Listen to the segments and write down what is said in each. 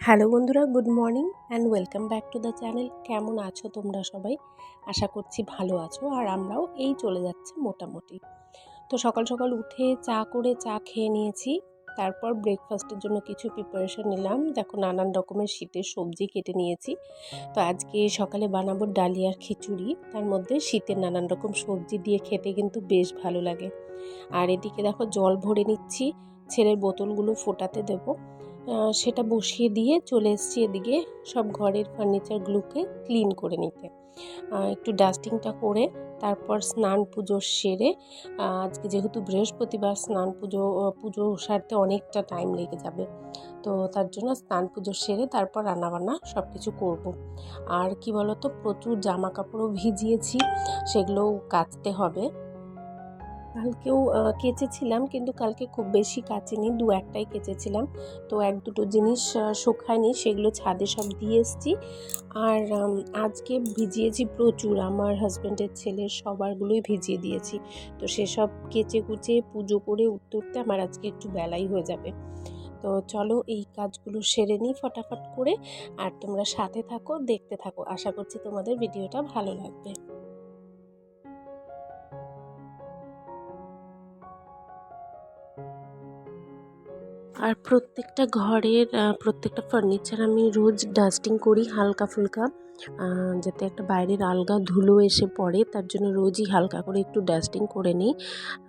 Hello বন্ধুরা, good morning and welcome back to the channel. কেমন আছো তোমরা সবাই? আশা করছি ভালো আছো, আর আমরাও এই চলে যাচ্ছে মোটামুটি। তো সকাল সকাল উঠে চা খেয়ে নিয়েছি। তারপর ব্রেকফাস্টের জন্য কিছু প্রিপারেশন নিলাম। দেখো, নানান রকমের শীতের সবজি কেটে নিয়েছি। তো আজকে সকালে বানাবো ডালিয়ার খিচুড়ি। তার মধ্যে শীতের নানান রকম সবজি দিয়ে খেতে কিন্তু বেশ ভালো লাগে। আর এদিকে দেখো, জল ভরে নিচ্ছি, ছেলের বোতলগুলো ফোটাতে দেবো। সেটা বসিয়ে দিয়ে চলে এসেছি এদিকে সব ঘরের ফার্নিচারগুলোকে ক্লিন করে নিতে। একটু ডাস্টিংটা করে তারপর স্নান পুজো সেরে, আজকে যেহেতু বৃহস্পতিবার, পুজো সারতে অনেকটা টাইম লেগে যাবে। তো তার জন্য স্নান পুজো সেরে তারপর রান্নাবান্না সব কিছু করবো। আর কি বলতো, প্রচুর জামা কাপড়ও ভিজিয়েছি, সেগুলোও কাচতে হবে। কালকেও কেচেছিলাম, কিন্তু কালকে খুব বেশি কাচিনি, দু একটাই কেচেছিলাম। তো এক দুটো জিনিস শুকায়নি, সেগুলো ছাদে সব দিয়ে এসেছি। আর আজকে ভিজিয়েছি প্রচুর, আমার হাজব্যান্ডের ছেলের সবারগুলোই ভিজিয়ে দিয়েছি। তো সেসব কেচে কুচে পুজো করে উঠতে উঠতে আমার আজকে একটু বেলাই হয়ে যাবে। তো চলো এই কাজগুলো সেরে নিই ফটাফট করে। আর তোমরা সাথে থাকো, দেখতে থাকো, আশা করছি তোমাদের ভিডিওটা ভালো লাগবে। আর প্রত্যেকটা ঘরের প্রত্যেকটা ফার্নিচার আমি রোজ ডাস্টিং করি হালকা ফুলকা, যাতে একটা বাইরের আলগা ধুলো এসে পড়ে, তার জন্য রোজই হালকা করে একটু ডাস্টিং করে নিই।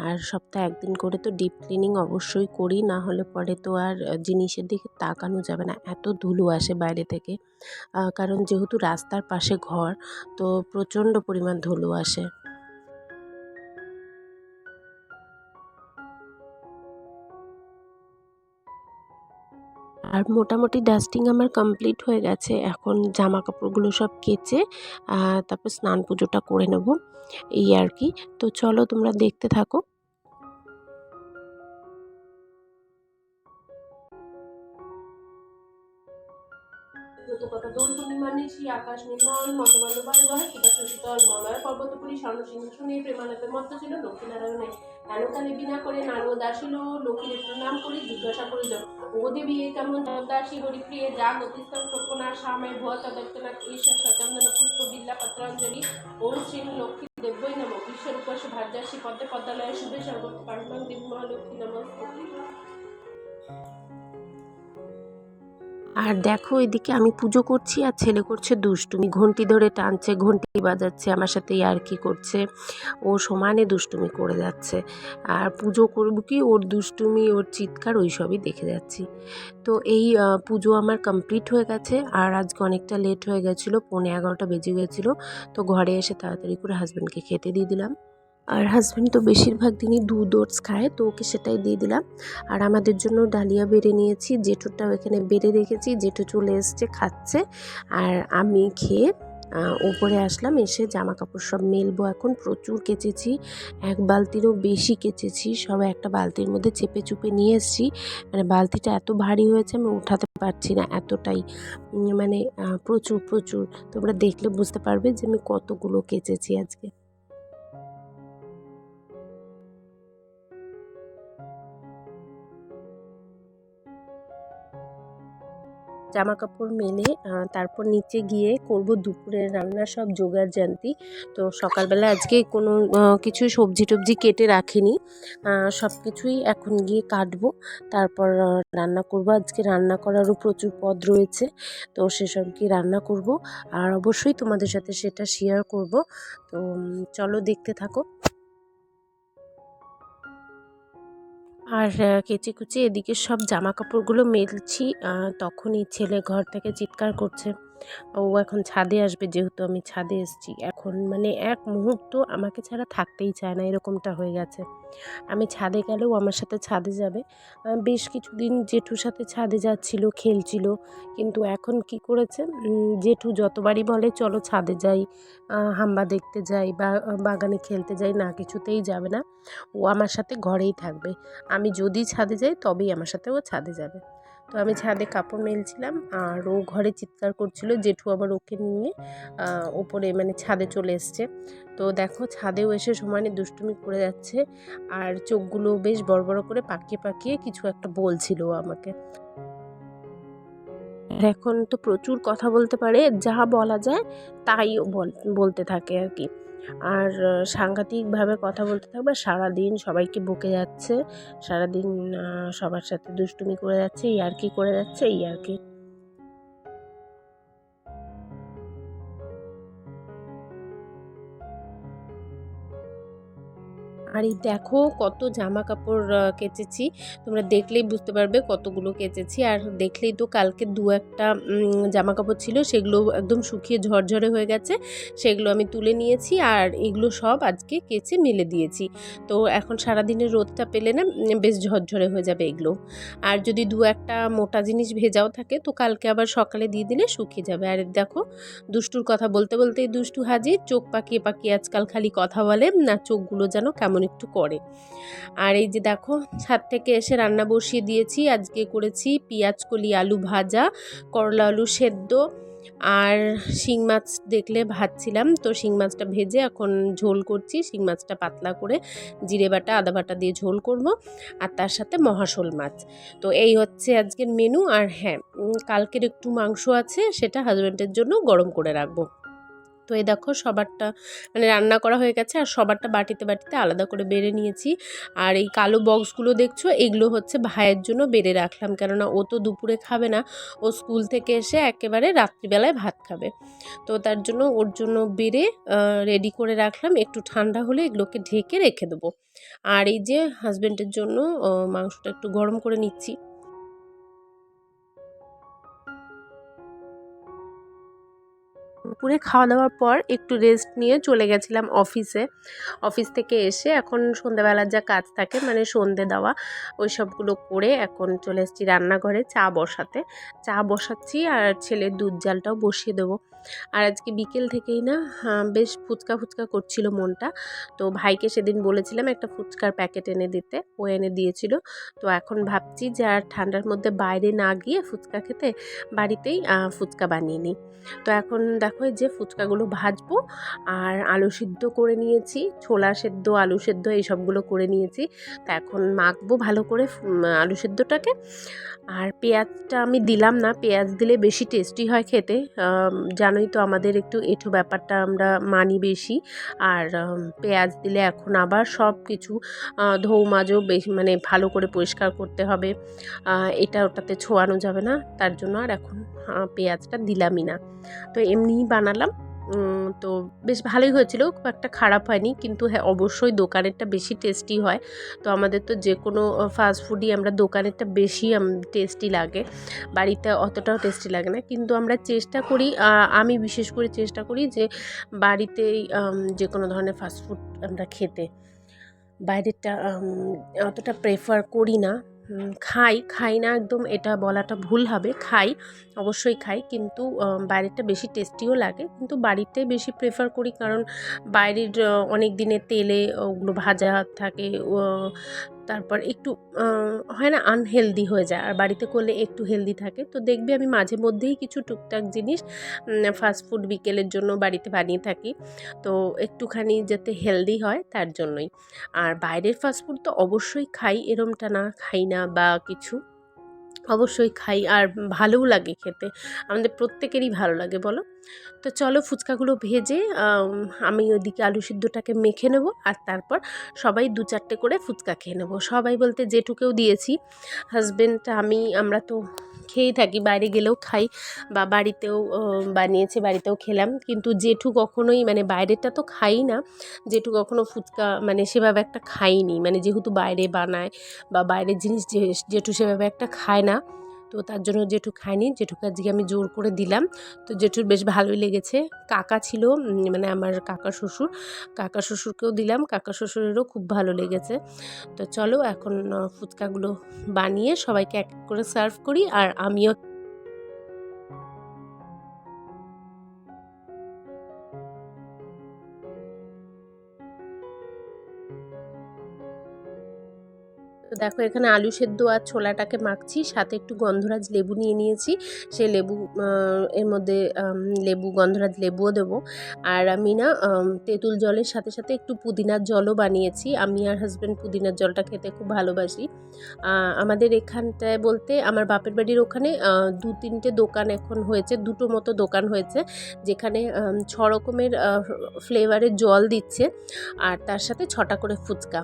আর সপ্তাহে একদিন করে তো ডিপ ক্লিনিং অবশ্যই করি, না হলে পরে তো আর জিনিসের দিকে তাকানো যাবে না, এত ধুলো আসে বাইরে থেকে। কারণ যেহেতু রাস্তার পাশে ঘর, তো প্রচণ্ড পরিমাণ ধুলো আসে। আর মোটামুটি ডাস্টিং আমার কমপ্লিট হয়ে গেছে। এখন জামা কাপড়গুলো সব কেচে তারপর স্নান পুজোটা করে নেব, এই আর কি। তো চলো তোমরা দেখতে থাকো। ব্রতকথা দোল পূর্ণিমা নিশি আকাশ নির্মল মন্দমাল্য বায়ুবাহ সুদর্শ শীতল মলয় পর্বতপুরী স্বর্ণ সিংহাসনে প্রেমানন্দের মধ্য ছিল লক্ষ্মীনারায়ণে হেনকালে বিনা করে নারদ আসিল লক্ষ্মীর প্রণাম করে জিজ্ঞাসা করিল, ও দেবী এ কেমন জগদাসী হরিপ্রিয়ে যাগ অতিস্তর কল্পনা শ্যামে ভুয়া তদর্থনাথ ঈশা সচন্দন পুষ্প বিল্লা পত্রাঞ্জলি ওম শ্রী লক্ষ্মী দেব্যই নম বিশ্বরূপস্য ভার্যাসী পদ্মে পদ্মালয়ে শুভে সর্বত্র পাণ্ডবং দেবী মহালক্ষ্মী নমস্তে। আর দেখো, এদিকে আমি পুজো করছি আর ছেলে করছে দুষ্টুমি, ঘন্টি ধরে টানছে, ঘন্টি বাজাচ্ছে, আমার সাথে ইয়ার্কি করছে, ও সমানে দুষ্টুমি করে যাচ্ছে। আর পুজো করবো কি, ওর দুষ্টুমি, ওর চিৎকার, ওই সবই দেখে যাচ্ছি। তো এই পুজো আমার কমপ্লিট হয়ে গেছে। আর আজকে অনেকটা লেট হয়ে গেছিলো, 11:15 বেজে গেছিলো। তো ঘরে এসে তাড়াতাড়ি করে হাজব্যান্ডকে খেতে দিয়ে দিলাম। আর হাজব্যান্ড তো বেশিরভাগ দিনই দুধ ওটস খায়, তো ওকে সেটাই দিয়ে দিলাম। আর আমাদের জন্য ডালিয়া বেড়ে নিয়েছি, জেঠুটাও এখানে বেড়ে রেখেছি, জেঠু চলে এসছে, খাচ্ছে। আর আমি খেয়ে ওপরে আসলাম, এসে জামা কাপড় সব মেলবো। এখন প্রচুর কেচেছি, এক বালতিরও বেশি কেচেছি, সব একটা বালতির মধ্যে চেপে চুপে নিয়ে এসেছি। মানে বালতিটা এত ভারী হয়েছে, আমি উঠাতে পারছি না, এতটাই মানে প্রচুর প্রচুর। তোমরা দেখলে বুঝতে পারবে যে আমি কতগুলো কেচেছি আজকে। জামাকাপড় মেলে তারপর নিচে গিয়ে করব দুপুরের রান্না, সব জোগাড় জান্তি। তো সকালবেলা আজকে কোনো কিছু সবজি টবজি কেটে রাখিনি, সব কিছুই এখন গিয়ে কাটবো, তারপর রান্না করব। আজকে রান্না করারও প্রচুর পদ রয়েছে, তো সেসব কি রান্না করব, আর অবশ্যই তোমাদের সাথে সেটা শেয়ার করব। তো চলো দেখতে থাকো। আর কেচে কুচে এদিকে সব জামা কাপড়গুলো মেলছি, তখনই ছেলে ঘর থেকে চিৎকার করছে। ও এখন ছাদে আসবে, যেহেতু আমি ছাদে এসেছি, এখন মানে এক মুহূর্ত আমাকে ছাড়া থাকতেই চায় না, এরকমটা হয়ে গেছে। আমি ছাদে গেলেও আমার সাথে ছাদে যাবে। বেশ কিছুদিন জেঠুর সাথে ছাদে যাচ্ছিল, খেলছিল, কিন্তু এখন কি করেছে, জেঠু যতবারই বলে চলো ছাদে যাই, হাম্বা দেখতে যাই বা বাগানে খেলতে যাই, না, কিছুতেই যাবে না, ও আমার সাথে ঘরেই থাকবে। আমি যদি ছাদে যাই তবেই আমার সাথে ও ছাদে যাবে। তো আমি ছাদে কাপড় মেলছিলাম, আর ও ঘরে চিৎকার করছিল, জেঠু আবার ওকে নিয়ে ওপরে মানে ছাদে চলে এসছে। তো দেখো, ছাদেও এসে সমানে দুষ্টুমি করে যাচ্ছে, আর চোখগুলো বেশ বড় বড় করে পাকিয়ে পাকিয়ে কিছু একটা বলছিল ও আমাকে। আর এখন তো প্রচুর কথা বলতে পারে, যা বলা যায় তাই বলতে থাকে আর কি। আর সাংঘাতিকভাবে কথা বলতে থাকবে, সারাদিন সবাইকে বকে যাচ্ছে, সারাদিন সবার সাথে দুষ্টুমি করে যাচ্ছে, ইয়ার্কি করে যাচ্ছে, ইয়ার্কি। আর এই দেখো কত জামা কাপড় কেচেছি, তোমরা দেখলেই বুঝতে পারবে কতগুলো কেচেছি। আর দেখলেই তো কালকে দু একটা জামা কাপড় ছিল, সেগুলো একদম শুকিয়ে ঝরঝরে হয়ে গেছে, সেগুলো আমি তুলে নিয়েছি। আর এগুলো সব আজকে কেচে মেলে দিয়েছি। তো এখন সারাদিনের রোদটা পেলে না বেশ ঝরঝরে হয়ে যাবে এগুলো। আর যদি দু একটা মোটা জিনিস ভেজাও থাকে তো কালকে আবার সকালে দিয়ে দিলে শুকিয়ে যাবে। আর দেখো দুষ্টুর কথা বলতে বলতেই দুষ্টু হাজির, চোখ পাকিয়ে পাকিয়ে আজকাল খালি কথা বলে, না চোখগুলো যেন কেমন একটু করে। আর এই যে দেখো ছাদ থেকে এসে রান্না বসিয়ে দিয়েছি, আজকে করেছি পেঁয়াজ কলি আলু ভাজা, করলা আলু সেদ্ধ, আর শিং মাছ দেখলে ভাজছিলাম, তো শিং মাছটা ভেজে এখন ঝোল করছি। শিং মাছটা পাতলা করে জিরে বাটা আদা বাটা দিয়ে ঝোল করব, আর তার সাথে মহাশোল মাছ। তো এই হচ্ছে আজকের মেনু। আর হ্যাঁ, কালকের একটু মাংস আছে, সেটা হাজব্যান্ডের জন্য গরম করে রাখবো। তো এই দেখো সবারটা মানে রান্না করা হয়ে গেছে, আর সবারটা বাটিতে বাটিতে আলাদা করে বেড়ে নিয়েছি। আর এই কালো বক্সগুলো দেখছো, এগুলো হচ্ছে ভাইয়ের জন্য বেড়ে রাখলাম, কেননা ও তো দুপুরে খাবে না, ও স্কুল থেকে এসে একেবারে রাত্রিবেলায় ভাত খাবে। তো তার জন্য ওর জন্য বেড়ে রেডি করে রাখলাম, একটু ঠান্ডা হলে এগুলোকে ঢেকে রেখে দেবো। আর এই যে হাজব্যান্ডের জন্য মাংসটা একটু গরম করে নিচ্ছি। দুপুরে খাওয়া দাওয়ার পর একটু রেস্ট নিয়ে চলে গেছিলাম অফিসে। অফিস থেকে এসে এখন সন্ধ্যেবেলার যা কাজ থাকে মানে সন্ধে দেওয়া, ওই সবগুলো করে এখন চলে এসেছি রান্নাঘরে চা বসাতে। চা বসাচ্ছি আর ছেলের দুধ জালটাও বসিয়ে দেবো। আর আজকে বিকেল থেকেই না বেশ ফুচকা ফুচকা করছিল মনটা। তো ভাইকে সেদিন বলেছিলাম একটা ফুচকার প্যাকেট এনে দিতে, ও এনে দিয়েছিল। তো এখন ভাবছি যে আর ঠান্ডার মধ্যে বাইরে না গিয়ে ফুচকা খেতে বাড়িতেই ফুচকা বানিয়ে নিই। তো এখন দেখো এই যে ফুচকাগুলো ভাজবো, আর আলু সিদ্ধ করে নিয়েছি, ছোলা সেদ্ধ আলু সেদ্ধ এই সবগুলো করে নিয়েছি। তো এখন মাখবো ভালো করে আলু সেদ্ধটাকে। আর পেঁয়াজটা আমি দিলাম না, পেঁয়াজ দিলে বেশি টেস্টি হয় খেতে। জানোই তো আমাদের একটু এঁঠো ব্যাপারটা আমরা মানি বেশি। আর পেঁয়াজ দিলে এখন আবার সব কিছু ধৌ মাজো বেশি মানে ভালো করে পরিষ্কার করতে হবে, এটা ওটাতে ছোঁয়ানো যাবে না, তার জন্য আর এখন পেঁয়াজটা দিলামই না। তো এমনিই বানালাম। তো বেশ ভালোই হয়েছিল, খুব একটা খারাপ হয়নি। কিন্তু হ্যাঁ, অবশ্যই দোকানেরটা বেশি টেস্টি হয়। তো আমাদের তো যে কোনো ফাস্ট ফুডই আমরা দোকানেরটা বেশি টেস্টি লাগে, বাড়িতে অতটাও টেস্টি লাগে না। কিন্তু আমরা চেষ্টা করি, আমি বিশেষ করে চেষ্টা করি যে বাড়িতেই যে কোনো ধরনের ফাস্ট ফুড আমরা খেতে, বাইরেরটা অতটা প্রেফার করি না। খাই না একদম, এটা বলাটা ভুল হবে, খাই, অবশ্যই খাই, কিন্তু বাইরেরটা বেশি টেস্টিও লাগে, কিন্তু বাড়িতে বেশি প্রেফার করি। কারণ বাইরের অনেক দিনের তেলে ওগুলো ভাজা থাকে, তারপর একটু হয় না আনহেলদি হয়ে যায়, আর বাড়িতে করলে একটু হেলদি থাকে। তো দেখবি আমি মাঝে মধ্যেই কিছু টুকটাক জিনিস ফাস্টফুড বিকেলের জন্য বাড়িতে বানিয়ে থাকি, তো একটুখানি যাতে হেলদি হয় তার জন্যই। আর বাইরের ফাস্টফুড তো অবশ্যই খাই, এরমটা না খাই না বা কিছু, অবশ্যই খাই, আর ভালোও লাগে খেতে, আমাদের প্রত্যেকেরই ভালো লাগে বলো। তো চলো ফুচকাগুলো ভেজে আমি ওইদিকে আলু সিদ্ধটাকে মেখে নেব, আর তারপর সবাই দু চারটে করে ফুচকা খেয়ে নেবো। সবাই বলতে জেঠুকেও দিয়েছি, হাজব্যান্ড আমি আমরা তো খেয়েই থাকি, বাইরে গেলেও খাই বা বাড়িতেও বানিয়েছে বাড়িতেও খেলাম। কিন্তু জেঠু কখনোই মানে বাইরেটা তো খাই না, জেঠু কখনো ফুচকা মানে সেভাবে একটা খাইনি, মানে যেহেতু বাইরে বানায় বা বাইরের জিনিস জেঠু সেভাবে একটা খায় না। তো তার জন্য জেঠু খায়নি, জেঠুকে আজকে আমি জোর করে দিলাম। তো জেঠুর বেশ ভালোই লেগেছে। কাকা ছিল মানে আমার কাকা শ্বশুরকেও দিলাম, কাকা শ্বশুরেরও খুব ভালো লেগেছে। তো চলো এখন ফুচকাগুলো বানিয়ে সবাইকে এক এক করে সার্ভ করি, আর আমিও দেখো এখানে আলু সেদ্ধ আর ছোলাটাকে মাখছি, সাথে একটু গন্ধরাজ লেবু নিয়ে নিয়েছি, সেই লেবু এর মধ্যে গন্ধরাজ লেবুও দেবো। আর আমি না তেঁতুল জলের সাথে সাথে একটু পুদিনার জলও বানিয়েছি। আমি আর হাজব্যান্ড পুদিনার জলটা খেতে খুব ভালোবাসি। আমাদের এখানটায় বলতে আমার বাপের বাড়ির ওখানে 2-3টে দোকান এখন হয়েছে, 2টো মতো দোকান হয়েছে, যেখানে 6 রকমের ফ্লেভারের জল দিচ্ছে আর তার সাথে 6টা করে ফুচকা।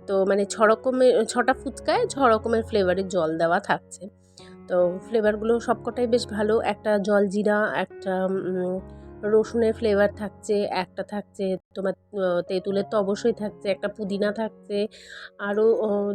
তো মানে 6টা ফুচকায় 6 রকমের ফ্লেভারের জল দেওয়া থাকছে। তো ফ্লেভারগুলো সবকটাই বেশ ভালো। একটা জলজিরা, একটা রসুনের ফ্লেভার থাকছে, একটা থাকছে তোমার তেঁতুলের তো অবশ্যই থাকছে, একটা পুদিনা থাকছে, আরও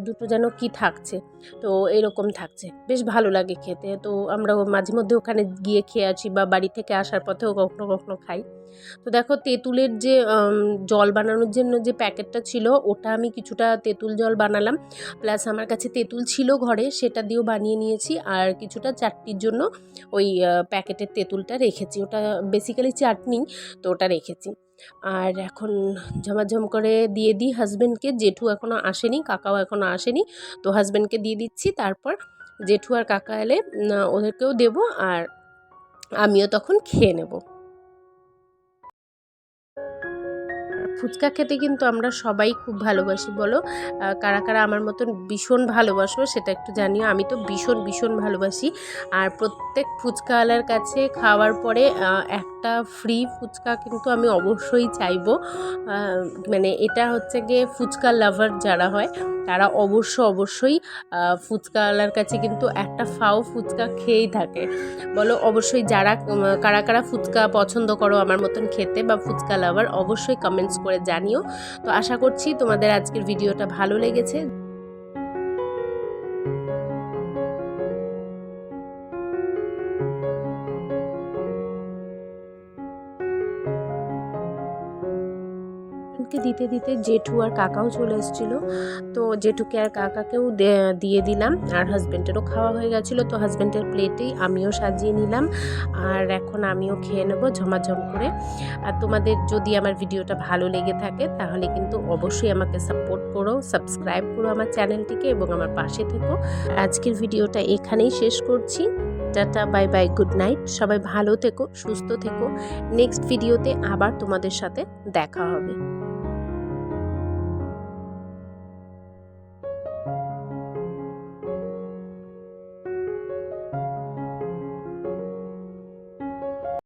2টো যেন কি থাকছে, তো এরকম থাকছে, বেশ ভালো লাগে খেতে। তো আমরা মাঝে মধ্যে ওখানে গিয়ে খেয়ে আসি বা বাড়ি থেকে আসার পথেও কখনো কখনো খাই। তো দেখো তেঁতুলের যে জল বানানোর জন্য যে প্যাকেটটা ছিল, ওটা আমি কিছুটা তেঁতুল জল বানালাম, প্লাস আমার কাছে তেঁতুল ছিল ঘরে, সেটা দিয়েও বানিয়ে নিয়েছি, আর কিছুটা চাটনির জন্য ওই প্যাকেটের তেঁতুলটা রেখেছি, ওটা বেসিক্যালি চাটনি, তো ওটা রেখেছি। আর এখন ঝমাঝম করে দিয়ে দিই হাজব্যান্ডকে, জেঠু এখনও আসেনি, কাকাও এখনও আসেনি, তো হাজব্যান্ডকে দিয়ে দিচ্ছি, তারপর জেঠু আর কাকা এলে ওদেরকেও দেবো, আর আমিও তখন খেয়ে নেব। ফুচকা খেতে কিন্তু আমরা সবাই খুব ভালোবাসি, বলো কারা কারা আমার মতন ভীষণ ভালোবাসো সেটা একটু জানিও। আমি তো ভীষণ ভীষণ ভালোবাসি। আর প্রত্যেক ফুচকাওয়ালার কাছে খাওয়ার পরে একটা ফ্রি ফুচকা কিন্তু আমি অবশ্যই চাইবো। মানে এটা হচ্ছে গিয়ে ফুচকা লাভার যারা হয় তারা অবশ্যই ফুচকাওয়ালার কাছে কিন্তু একটা ফাও ফুচকা খেয়েই থাকে। বলো অবশ্যই যারা কারা কারা ফুচকা পছন্দ করো আমার মতন খেতে বা ফুচকা লাভার, অবশ্যই কমেন্টস করে জানিও। তো আশা করছি তোমাদের আজকের ভিডিওটা ভালো লেগেছে। দিতে দিতে জেঠু আর কাকাও চলে এসেছিলো, তো জেঠুকে আর কাকাকেও দিয়ে দিলাম, আর হাজব্যান্ডেরও খাওয়া হয়ে গেছিলো, তো হাজব্যান্ডের প্লেটেই আমিও সাজিয়ে নিলাম, আর এখন আমিও খেয়ে নেবো ঝমাঝম করে। আর তোমাদের যদি আমার ভিডিওটা ভালো লেগে থাকে তাহলে কিন্তু অবশ্যই আমাকে সাপোর্ট করো, সাবস্ক্রাইব করো আমার চ্যানেলটিকে এবং আমার পাশে থেকো। আজকের ভিডিওটা এখানেই শেষ করছি। Tata, bye bye, good night. সবাই ভালো থেকো, সুস্থ থেকো। নেক্সট ভিডিওতে আবার তোমাদের সাথে দেখা হবে।